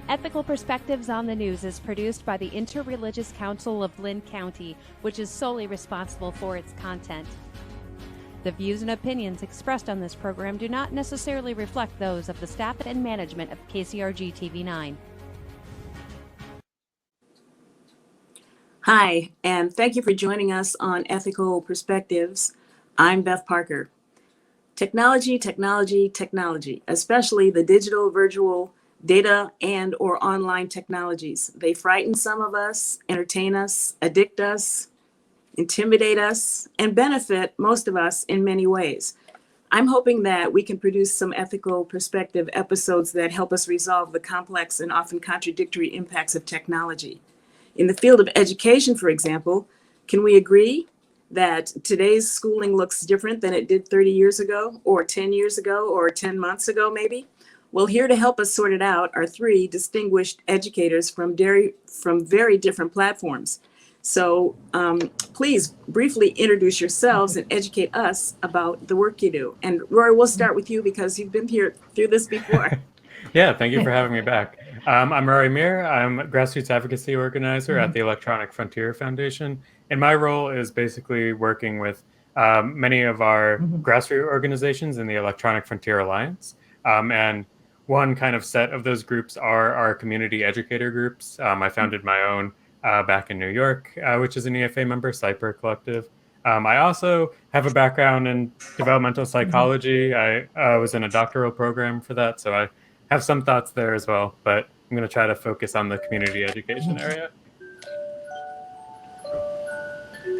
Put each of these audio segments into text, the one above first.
Ethical Perspectives on the News is produced by the Interreligious Council of Linn County, which is solely responsible for its content. The views and opinions expressed on this program do not necessarily reflect those of the staff and management of KCRG TV9. Hi, and thank you for joining us on Ethical Perspectives. I'm Beth Parker. Technology, technology, technology, especially the digital, virtual, data, and or online technologies. They frighten some of us, entertain us, addict us, intimidate us, and benefit most of us in many ways. I'm hoping that we can produce some ethical perspective episodes that help us resolve the complex and often contradictory impacts of technology. In the field of education, for example, can we agree that today's schooling looks different than it did 30 years ago, or 10 years ago, or 10 months ago, maybe? Well, here to help us sort it out are three distinguished educators from very different platforms. So please briefly introduce yourselves and educate us about the work you do. And Rory, we'll start with you because you've been here through this before. Yeah, thank you for having me back. I'm Rory. I'm a grassroots advocacy organizer at the Electronic Frontier Foundation. And my role is basically working with many of our grassroots organizations in the Electronic Frontier Alliance. And one kind of set of those groups are our community educator groups. I founded my own back in New York, which is an EFA member, Cyper Collective. I also have a background in developmental psychology. I was in a doctoral program for that, so I have some thoughts there as well, but I'm going to try to focus on the community education area.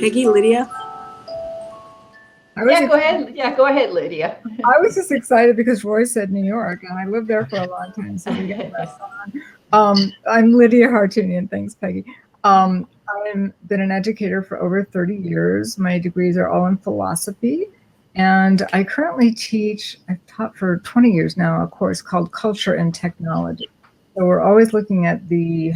Peggy, Lydia? Go ahead, Lydia. I was just excited because Roy said New York, and I lived there for a long time, so we get that on. I'm Lydia Hartunian. Thanks, Peggy. I've been an educator for over 30 years. My degrees are all in philosophy, and I currently teach, I've taught for 20 years now, a course called Culture and Technology. So we're always looking at the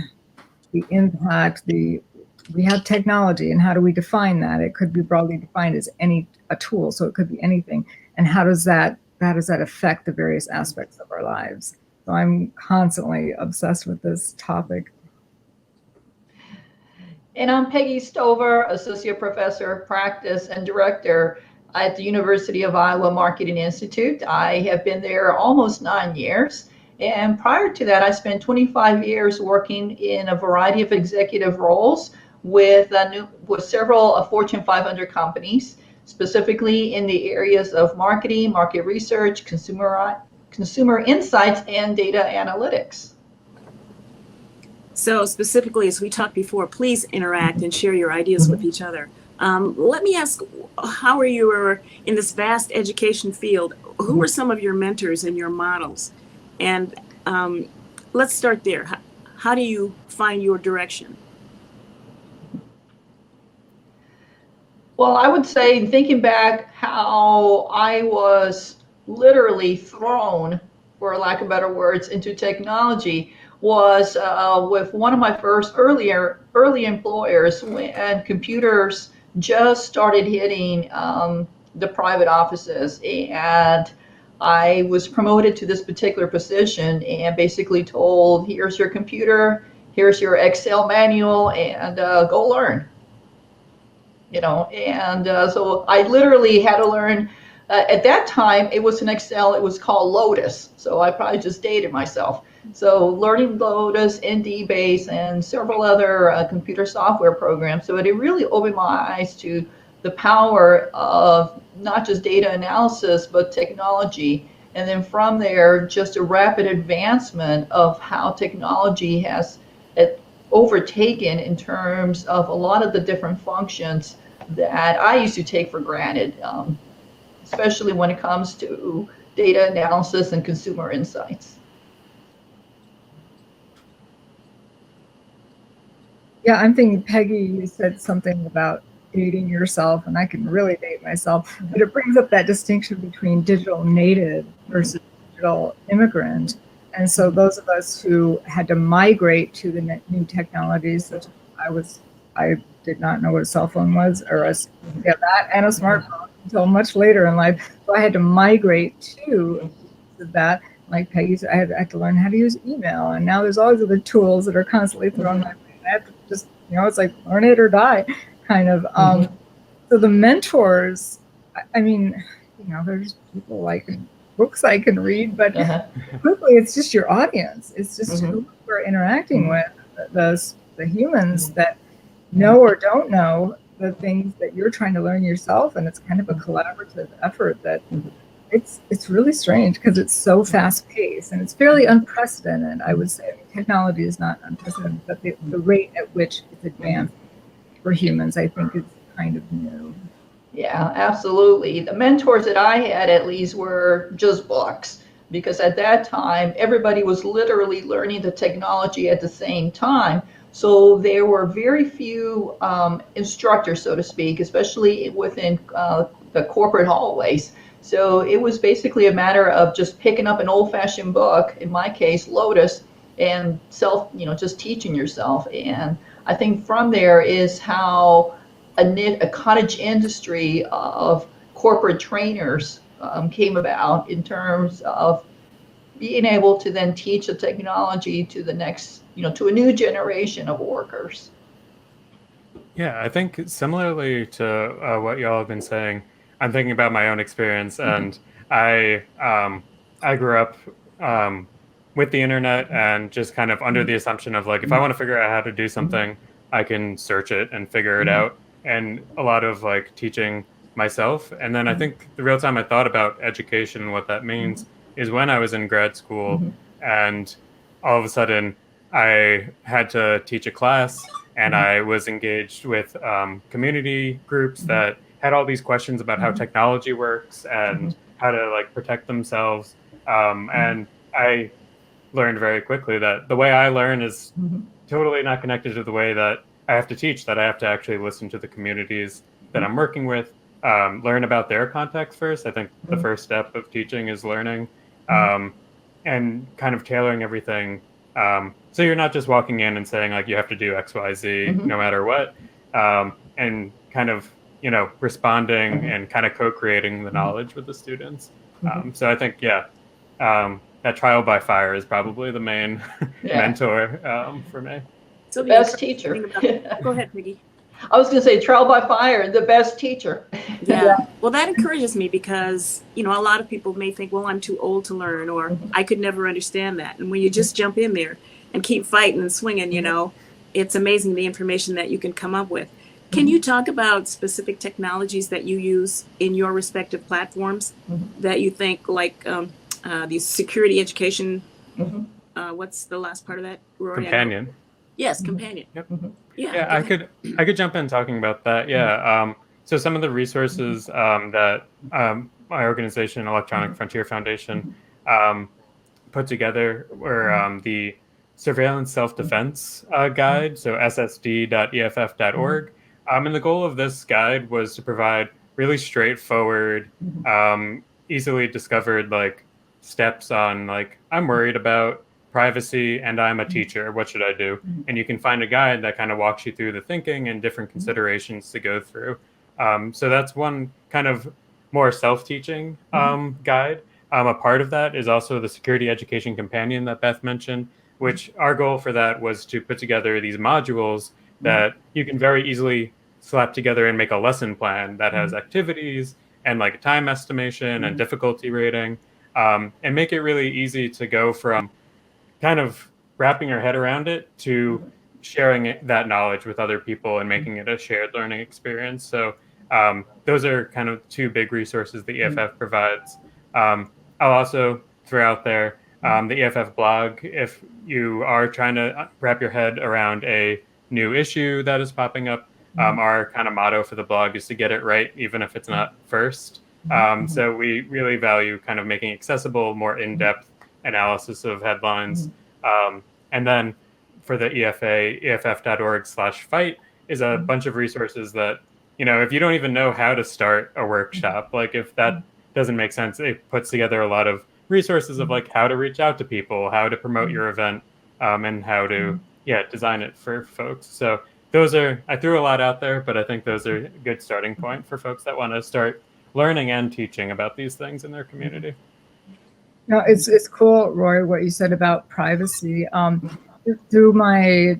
impact, we have technology, and how do we define that? It could be broadly defined as a tool, so it could be anything. And how does that affect the various aspects of our lives? So I'm constantly obsessed with this topic. And I'm Peggy Stover, Associate Professor of Practice and Director at the University of Iowa Marketing Institute. I have been there almost 9 years. And prior to that, I spent 25 years working in a variety of executive roles with several Fortune 500 companies, specifically in the areas of marketing, market research, consumer insights, and data analytics. So specifically, as we talked before, please interact and share your ideas with each other. Let me ask, how are you in this vast education field? Who are some of your mentors and your models? And let's start there. How do you find your direction? Well, I would say, thinking back, how I was literally thrown, for lack of better words, into technology was with one of my first early employers, when computers just started hitting the private offices, and I was promoted to this particular position and basically told, here's your computer, here's your Excel manual, and go learn. So I literally had to learn. At that time, it was an Excel. It was called Lotus. So I probably just dated myself. So learning Lotus, ND-Base, and several other computer software programs. So it really opened my eyes to the power of not just data analysis, but technology. And then from there, just a rapid advancement of how technology has overtaken in terms of a lot of the different functions that I used to take for granted, especially when it comes to data analysis and consumer insights. Yeah, I'm thinking, Peggy, you said something about dating yourself, and I can really date myself, but it brings up that distinction between digital native versus digital immigrant. And so those of us who had to migrate to the new technologies, such as I did not know what a cell phone was, or that and a smartphone until much later in life. So I had to migrate to that. like Peggy said, I had to learn how to use email, and now there's all these other tools that are constantly thrown my way. I have to just, it's like learn it or die, kind of. So the mentors, I mean, there's people books I can read, but quickly it's just your audience. It's just who we're interacting with, the humans that know or don't know the things that you're trying to learn yourself, and it's kind of a collaborative effort that it's really strange because it's so fast paced and it's fairly unprecedented. I would say technology is not unprecedented, but the rate at which it's advanced for humans, I think, is kind of new. Yeah, absolutely. The mentors that I had, at least, were just books, because at that time everybody was literally learning the technology at the same time. So there were very few instructors, so to speak, especially within the corporate hallways. So it was basically a matter of just picking up an old-fashioned book, in my case, Lotus, and just teaching yourself. And I think from there is how a cottage industry of corporate trainers came about, in terms of being able to then teach the technology to the next, to a new generation of workers. Yeah, I think similarly to what y'all have been saying, I'm thinking about my own experience, and I grew up with the internet and just kind of under the assumption of if I want to figure out how to do something, I can search it and figure it out, and a lot of teaching myself. And then I think the real time I thought about education and what that means is when I was in grad school, and all of a sudden I had to teach a class, and I was engaged with community groups that had all these questions about how technology works and how to protect themselves. And I learned very quickly that the way I learn is totally not connected to the way that I have to teach, that I have to actually listen to the communities that I'm working with, learn about their context first. I think the first step of teaching is learning, and kind of tailoring everything. So you're not just walking in and saying you have to do X, Y, Z no matter what, and kind of responding and kind of co-creating the knowledge with the students. So I think that trial by fire is probably the main mentor for me. So the best teacher. Go ahead, Peggy. I was going to say trial by fire, the best teacher. Yeah. Well, that encourages me because, a lot of people may think, well, I'm too old to learn, or I could never understand that. And when you just jump in there and keep fighting and swinging, it's amazing the information that you can come up with. Can you talk about specific technologies that you use in your respective platforms that you think, the security education, what's the last part of that, Rory? Companion. Yes, Companion. Yep. Yeah, I could jump in talking about that. Yeah. So some of the resources that my organization, Electronic Frontier Foundation, put together were the Surveillance Self-Defense Guide, so ssd.eff.org. And the goal of this guide was to provide really straightforward, easily discovered steps on I'm worried about privacy and I'm a teacher, what should I do? And you can find a guide that kind of walks you through the thinking and different considerations to go through. So that's one kind of more self-teaching guide. A part of that is also the Security Education Companion that Beth mentioned, which our goal for that was to put together these modules that you can very easily slap together and make a lesson plan that has activities and time estimation and difficulty rating, and make it really easy to go from kind of wrapping your head around it to sharing that knowledge with other people and making it a shared learning experience. So those are kind of two big resources the EFF provides. I'll also throw out there the EFF blog. If you are trying to wrap your head around a new issue that is popping up, our kind of motto for the blog is to get it right, even if it's not first. So we really value kind of making accessible, more in-depth analysis of headlines. And then for the EFA, EFF.org/fight is a bunch of resources that, if you don't even know how to start a workshop, if that doesn't make sense, it puts together a lot of resources of how to reach out to people, how to promote your event, and how to, design it for folks. So those are, I threw a lot out there, but I think those are a good starting point for folks that want to start learning and teaching about these things in their community. No, it's cool, Rory, what you said about privacy. Through my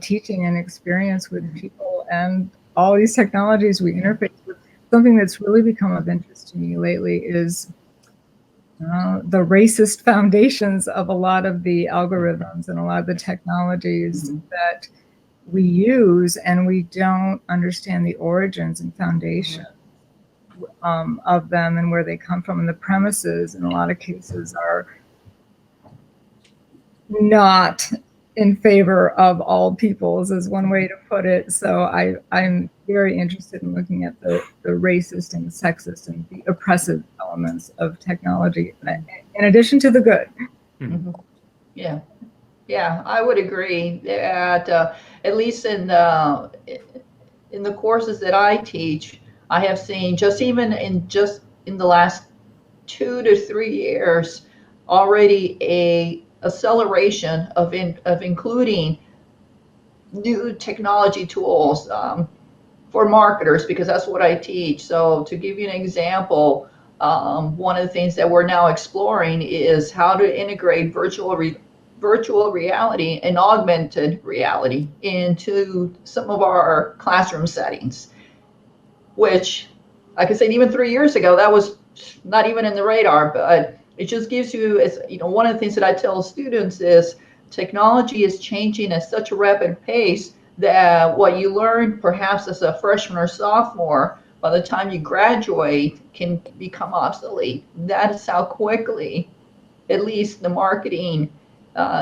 teaching and experience with people and all these technologies we interface with, something that's really become of interest to me lately is the racist foundations of a lot of the algorithms and a lot of the technologies that we use, and we don't understand the origins and foundation of them and where they come from. And the premises in a lot of cases are not in favor of all peoples, is one way to put it. So I'm very interested in looking at the racist and sexist and the oppressive elements of technology, in addition to the good. Yeah, I would agree that at least in the courses that I teach, I have seen just in the last 2 to 3 years already a acceleration of including new technology tools for marketers, because that's what I teach. So to give you an example, one of the things that we're now exploring is how to integrate virtual reality and augmented reality into some of our classroom settings, which, like I said, even 3 years ago, that was not even in the radar. But it just gives you, one of the things that I tell students is technology is changing at such a rapid pace that what you learn perhaps as a freshman or sophomore, by the time you graduate, can become obsolete. That is how quickly, at least the marketing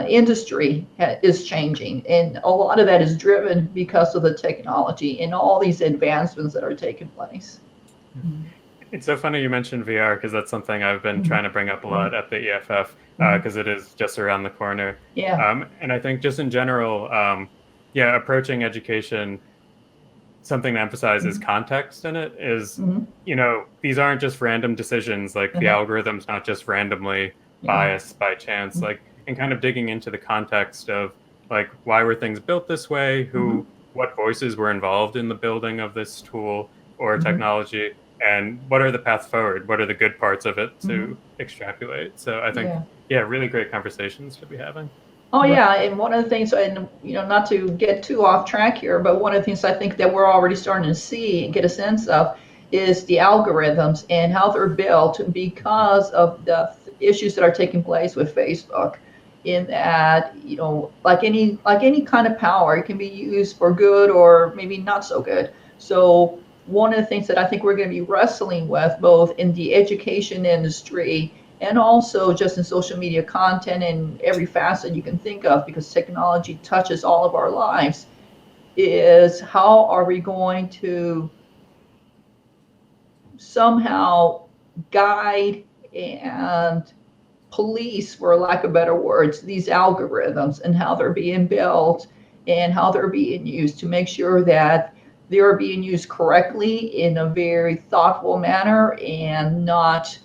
industry is changing. And a lot of that is driven because of the technology and all these advancements that are taking place. It's so funny you mentioned VR, because that's something I've been trying to bring up a lot at the EFF, because it is just around the corner. Yeah. And I think just in general, approaching education, something to emphasize is context in it. Is, these aren't just random decisions. Like the algorithm's not just randomly biased by chance. Like, and kind of digging into the context of, like, why were things built this way? What voices were involved in the building of this tool or technology? And what are the paths forward? What are the good parts of it to extrapolate? So I think, really great conversations to be having. Oh yeah, and one of the things, and not to get too off track here, but one of the things I think that we're already starting to see and get a sense of is the algorithms and how they're built because of the issues that are taking place with Facebook. In that, like any kind of power, it can be used for good or maybe not so good. So one of the things that I think we're going to be wrestling with, both in the education industry and also just in social media content and every facet you can think of, because technology touches all of our lives, is how are we going to somehow guide and police, for lack of better words, these algorithms and how they're being built and how they're being used, to make sure that they are being used correctly in a very thoughtful manner and not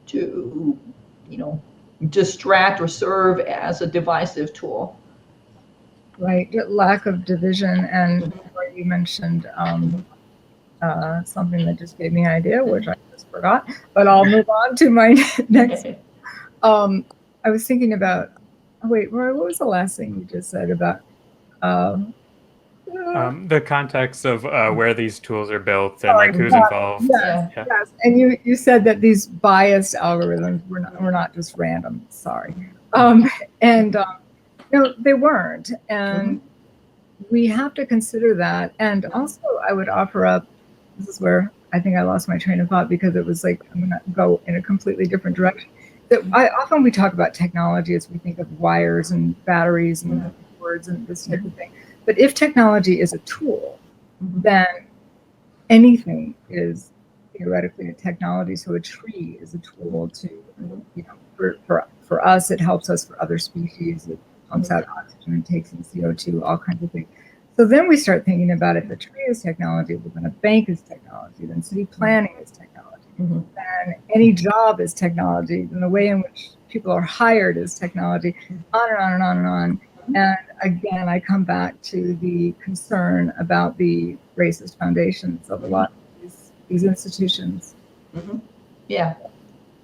to, distract or serve as a divisive tool. Right, lack of division. And you mentioned something that just gave me an idea, which I just forgot, but I'll move on to my next. I was thinking about, Rory, what was the last thing you just said about? The context of where these tools are built and who's involved. Yes. And you said that these biased algorithms were not just random. Sorry, they weren't, and we have to consider that. And also, I would offer up. This is where I think I lost my train of thought, because it was like I'm going to go in a completely different direction. Often we talk about technology as we think of wires and batteries and words and this type of thing. But if technology is a tool, then anything is theoretically a technology. So a tree is a tool to, for us, it helps us. For other species, it pumps out oxygen and takes in CO2, all kinds of things. So then we start thinking about it. The tree is technology, but then a bank is technology, then city planning is technology. Then any job is technology, and the way in which people are hired is technology, on and on and on and on. And again, I come back to the concern about the racist foundations of a lot of these institutions. Yeah.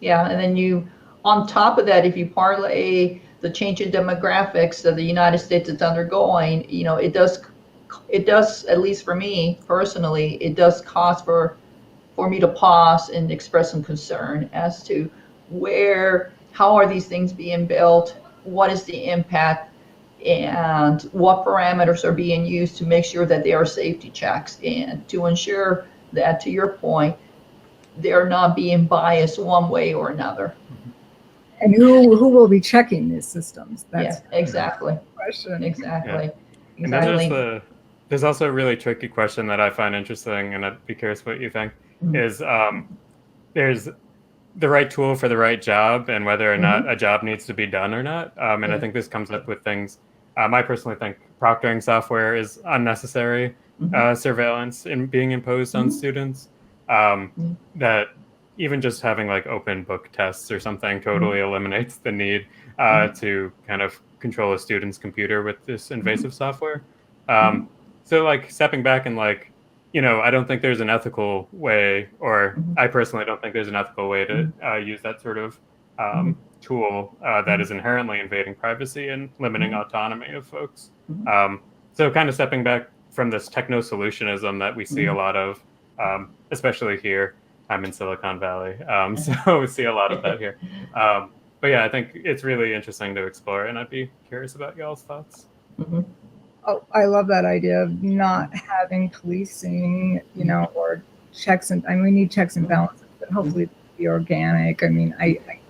And then you On top of that, if you parlay the change in demographics that the United States is undergoing, it does, at least for me personally, it does cause for me to pause and express some concern as to how are these things being built, what is the impact, and what parameters are being used to make sure that there are safety checks and to ensure that, to your point, they're not being biased one way or another. And who will be checking these systems? That's exactly. the question. Exactly. And there's also a really tricky question that I find interesting, and I'd be curious what you think, is there's the right tool for the right job and whether or not a job needs to be done or not. And I think this comes up with things. I personally think proctoring software is unnecessary surveillance being imposed on students. That even just having like open book tests or something totally eliminates the need to kind of control a student's computer with this invasive software. So like stepping back and like, I don't think there's an ethical way, or I personally don't think there's an ethical way to use that sort of tool that is inherently invading privacy and limiting autonomy of folks. So kind of stepping back from this techno-solutionism that we see a lot of, especially here. I'm in Silicon Valley, so we see a lot of that here. But yeah, I think it's really interesting to explore, and I'd be curious about y'all's thoughts. Oh, I love that idea of not having policing, or checks and, we need checks and balances, but hopefully it'll be organic. I mean,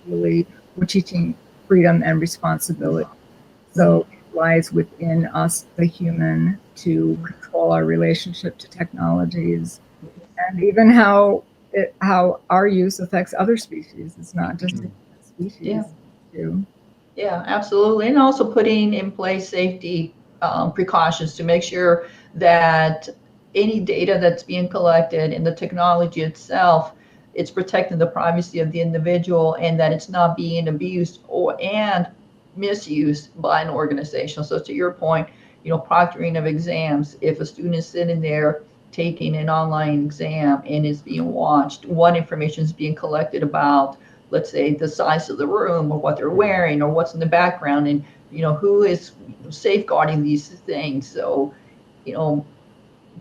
we're teaching freedom and responsibility. So it lies within us, the human, to control our relationship to technologies, and even how our use affects other species. It's not just a species. Yeah, absolutely. And also putting in place safety precautions to make sure that any data that's being collected in the technology itself, it's protecting the privacy of the individual, and that it's not being abused and misused by an organization. So to your point, proctoring of exams, if a student is sitting there taking an online exam and is being watched, what information is being collected about, let's say, the size of the room or what they're wearing or what's in the background, and who is safeguarding these things. So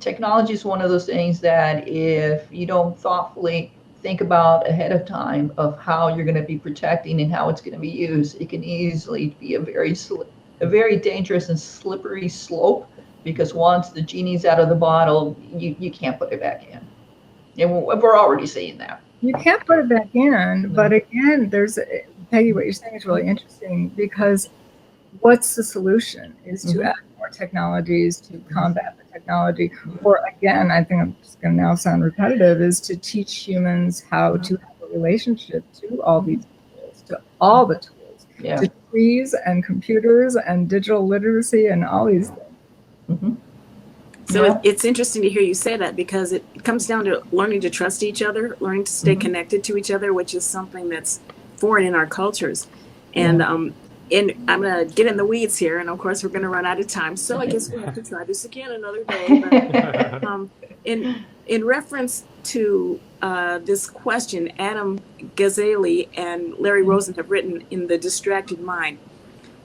technology is one of those things that if you don't thoughtfully think about ahead of time of how you're going to be protecting and how it's going to be used, it can easily be a very dangerous and slippery slope, because once the genie's out of the bottle, you can't put it back in. And we're already seeing that. You can't put it back in, but again, Peggy, what you're saying is really interesting, because what's the solution is to add more technologies to combat the technology. Or again, I think I'm just going to now sound repetitive, is to teach humans how to have a relationship to all these tools, to all the tools, to trees and computers and digital literacy and all these things. So it's interesting to hear you say that, because it comes down to learning to trust each other, learning to stay connected to each other, which is something that's foreign in our cultures. And I'm going to get in the weeds here, and of course we're going to run out of time. So I guess we have to try this again another day. But, in reference to this question, Adam Gazzaley and Larry Rosen have written in The Distracted Mind,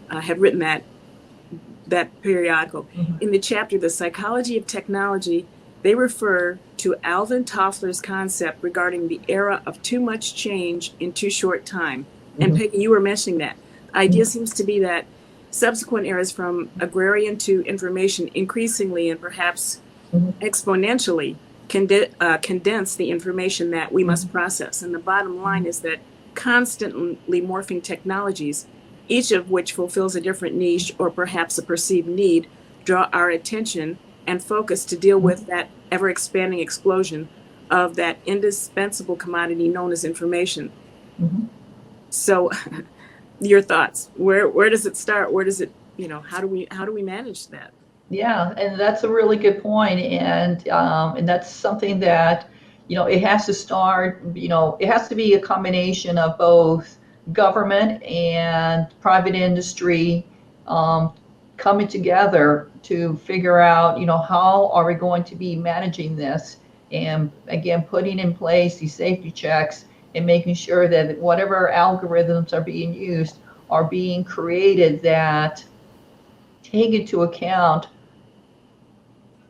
have written that periodical. In the chapter, The Psychology of Technology, they refer to Alvin Toffler's concept regarding the era of too much change in too short time. And Peggy, you were mentioning that. The idea seems to be that subsequent eras from agrarian to information increasingly and perhaps exponentially condense the information that we must process. And the bottom line is that constantly morphing technologies, each of which fulfills a different niche or perhaps a perceived need, draw our attention and focus to deal with that ever-expanding explosion of that indispensable commodity known as information. So your thoughts, where does it start? Where does it, how do we manage that? Yeah, and that's a really good point. And that's something that, it has to start, it has to be a combination of both government and private industry coming together to figure out, how are we going to be managing this, and again, putting in place these safety checks and making sure that whatever algorithms are being used are being created that take into account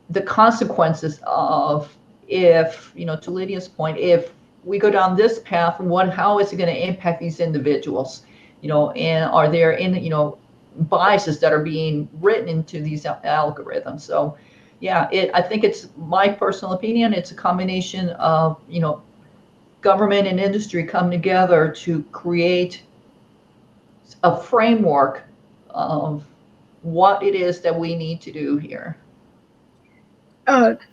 the consequences of, if, to Lydia's point, if we go down this path, how is it going to impact these individuals? And are there biases that are being written into these algorithms? So yeah, I think it's my personal opinion. It's a combination of, government and industry come together to create a framework of what it is that we need to do here.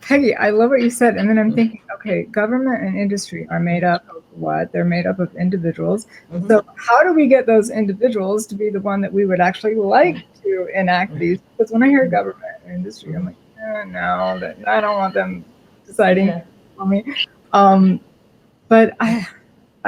Peggy, I love what you said. And then I'm thinking, okay, government and industry are made up of what? They're made up of individuals. Mm-hmm. So how do we get those individuals to be the one that we would actually like to enact these? Because when I hear government and industry, I'm like, no, I don't want them deciding for me. But I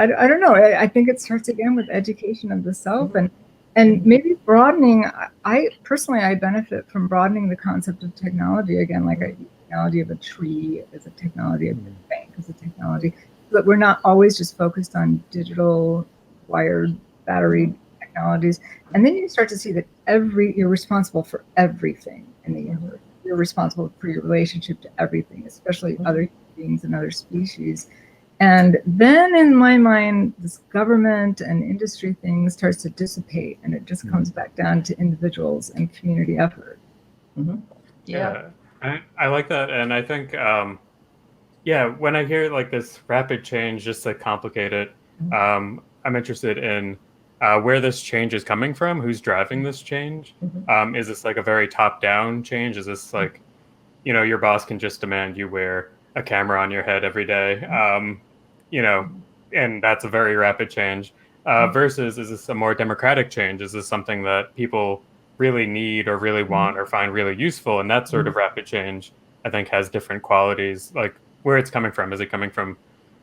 don't know. I think it starts again with education of the self and maybe broadening. I personally benefit from broadening the concept of technology again, like a technology of a tree as a technology of a bank as a technology, but we're not always just focused on digital wired battery technologies. And then you start to see that you're responsible for everything in the universe. You're responsible for your relationship to everything, especially other beings and other species. And then in my mind, this government and industry thing starts to dissipate, and it just comes back down to individuals and community effort. Mm-hmm. Yeah, I like that. And I think, when I hear like this rapid change, just to complicate it, I'm interested in where this change is coming from, who's driving this change. Is this like a very top-down change? Is this like, your boss can just demand you wear a camera on your head every day, and that's a very rapid change, versus is this a more democratic change? Is this something that people really need or really want or find really useful? And that sort of rapid change, I think, has different qualities, like where it's coming from. Is it coming from,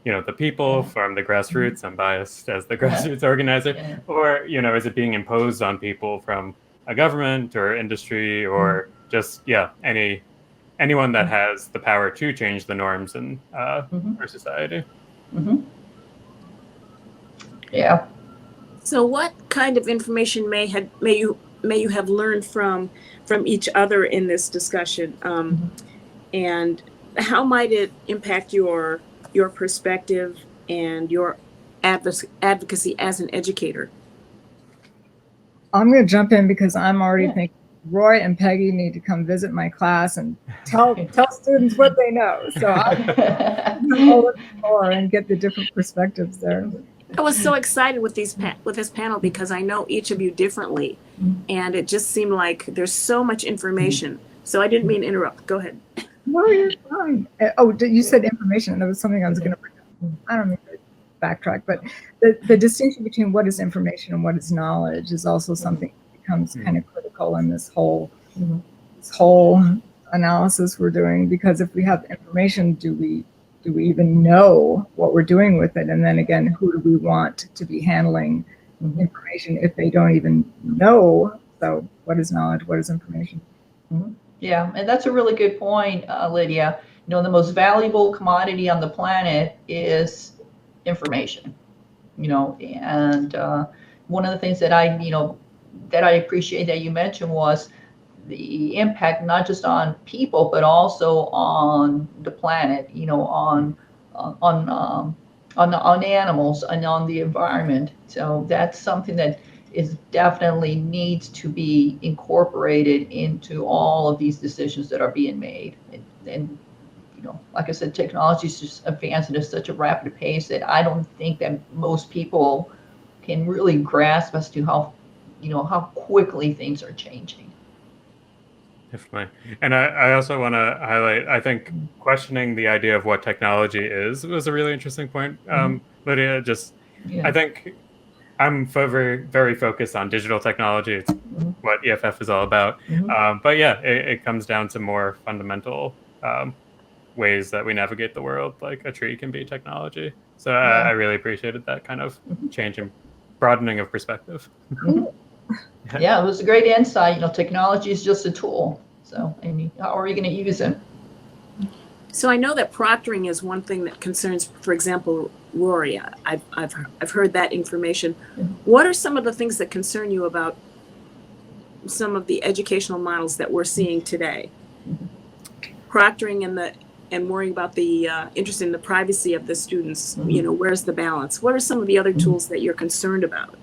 the people, from the grassroots? I'm biased as the grassroots organizer. Or, is it being imposed on people from a government or industry or just, anyone that has the power to change the norms in our society. Yeah. So, what kind of information may you have learned from each other in this discussion, and how might it impact your perspective and your advocacy as an educator? I'm going to jump in because I'm already thinking Roy and Peggy need to come visit my class and tell students what they know. So I'm going to look more and get the different perspectives there. I was so excited with this panel because I know each of you differently, and it just seemed like there's so much information. So I didn't mean to interrupt. Go ahead. No, you're fine. Oh, you said information. That was something I was going to bring up. I don't mean to backtrack, but the distinction between what is information and what is knowledge is also something that becomes kind of critical in this whole analysis we're doing. Because if we have information, do we even know what we're doing with it? And then again, who do we want to be handling information if they don't even know? So what is knowledge? What is information? Yeah, and that's a really good point, Lydia. The most valuable commodity on the planet is information. And one of the things that I appreciate that you mentioned was the impact not just on people but also on the planet, on animals and on the environment. So that's something that is definitely needs to be incorporated into all of these decisions that are being made. And like I said, technology is just advancing at such a rapid pace that I don't think that most people can really grasp as to how quickly things are changing. Definitely. And I also want to highlight, I think questioning the idea of what technology is was a really interesting point, Lydia. I think I'm very, very focused on digital technology. It's what EFF is all about. But it comes down to more fundamental ways that we navigate the world, like a tree can be technology. So I really appreciated that kind of change and broadening of perspective. Yeah, it was a great insight. Technology is just a tool. So, Amy, how are you going to use it? So I know that proctoring is one thing that concerns, for example, Rory. I've heard that information. What are some of the things that concern you about some of the educational models that we're seeing today? Proctoring and worrying about the interest in the privacy of the students. You know, where's the balance? What are some of the other tools that you're concerned about?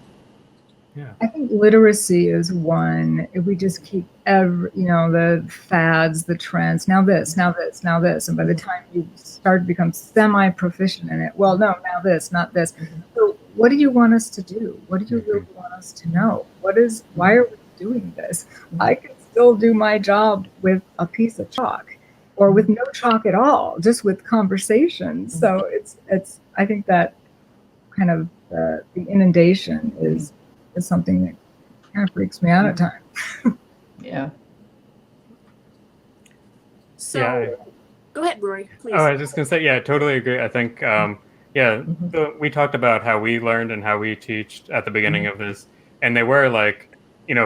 Yeah. I think literacy is one. If we just keep the fads, the trends, now this, now this, now this, and by the time you start to become semi-proficient in it, well, no, now this, not this. So what do you want us to do? What do you really want us to know? Why are we doing this? I can still do my job with a piece of chalk, or with no chalk at all, just with conversation. So it's I think that kind of the inundation is something that kind of freaks me out at times. Yeah. So go ahead, Rory, please. Oh, I was just going to say, yeah, I totally agree. I think, we talked about how we learned and how we teach at the beginning of this, and they were like,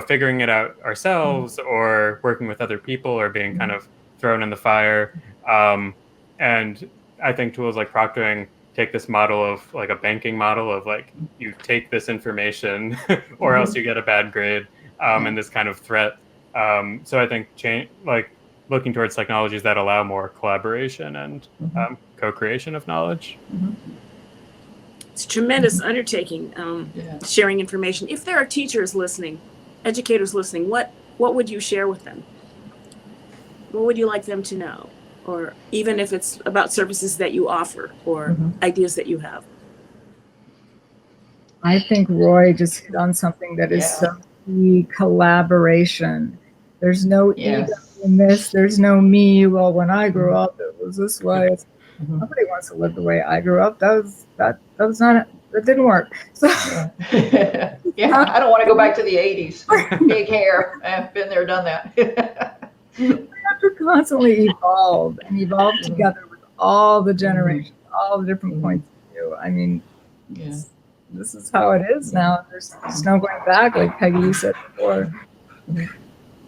figuring it out ourselves or working with other people or being kind of thrown in the fire. And I think tools like proctoring take this model of like a banking model of like, you take this information or else you get a bad grade, and this kind of threat. So I think looking towards technologies that allow more collaboration and co-creation of knowledge. It's a tremendous undertaking, sharing information. If there are teachers listening, educators listening, what would you share with them? What would you like them to know? Or even if it's about services that you offer or ideas that you have. I think Roy just hit on something that is so key: collaboration. There's no ego in this. There's no me. Well, when I grew up, it was this way. Nobody wants to live the way I grew up. That didn't work. So I don't want to go back to the 80s. Big hair. I've been there, done that. We have to constantly evolve together with all the generations, all the different points of view. I mean, this is how it is now. There's no going back, like Peggy, you said before.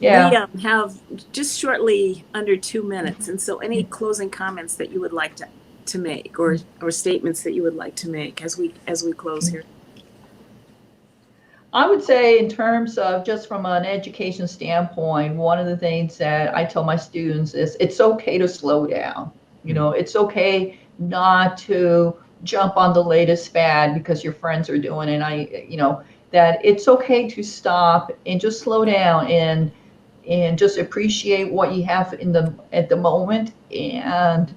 Yeah. We have just shortly under 2 minutes, and so any closing comments that you would like to make, or statements that you would like to make as we close here? I would say, in terms of just from an education standpoint, one of the things that I tell my students is it's okay to slow down. It's okay not to jump on the latest fad because your friends are doing it. That it's okay to stop and just slow down and just appreciate what you have at the moment. And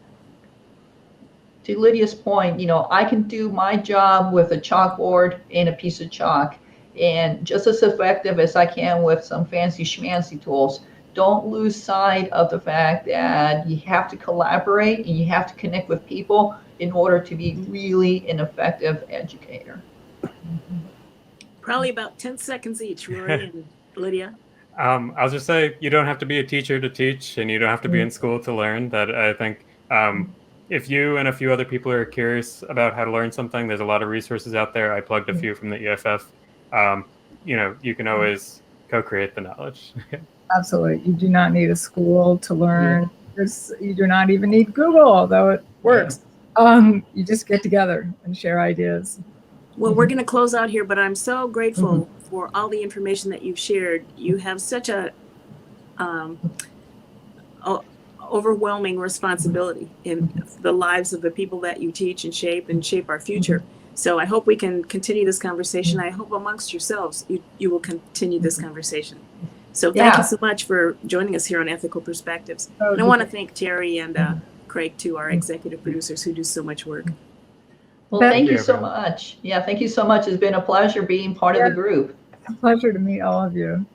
to Lydia's point, I can do my job with a chalkboard and a piece of chalk, and just as effective as I can with some fancy schmancy tools. Don't lose sight of the fact that you have to collaborate and you have to connect with people in order to be really an effective educator. Probably about 10 seconds each, Rory and Lydia. I'll just say, you don't have to be a teacher to teach, and you don't have to be in school to learn. That I think if you and a few other people are curious about how to learn something, there's a lot of resources out there. I plugged a few from the EFF. You can always co-create the knowledge. Absolutely. You do not need a school to learn. You do not even need Google, although it works. You just get together and share ideas. Well, we're going to close out here, but I'm so grateful for all the information that you've shared. You have such a overwhelming responsibility in the lives of the people that you teach and shape our future. So I hope we can continue this conversation. I hope amongst yourselves, you will continue this conversation. So thank you so much for joining us here on Ethical Perspectives. And I want to thank Terry and Craig, too, our executive producers who do so much work. Well, thank you so much. Yeah, thank you so much. It's been a pleasure being part of the group. It's a pleasure to meet all of you.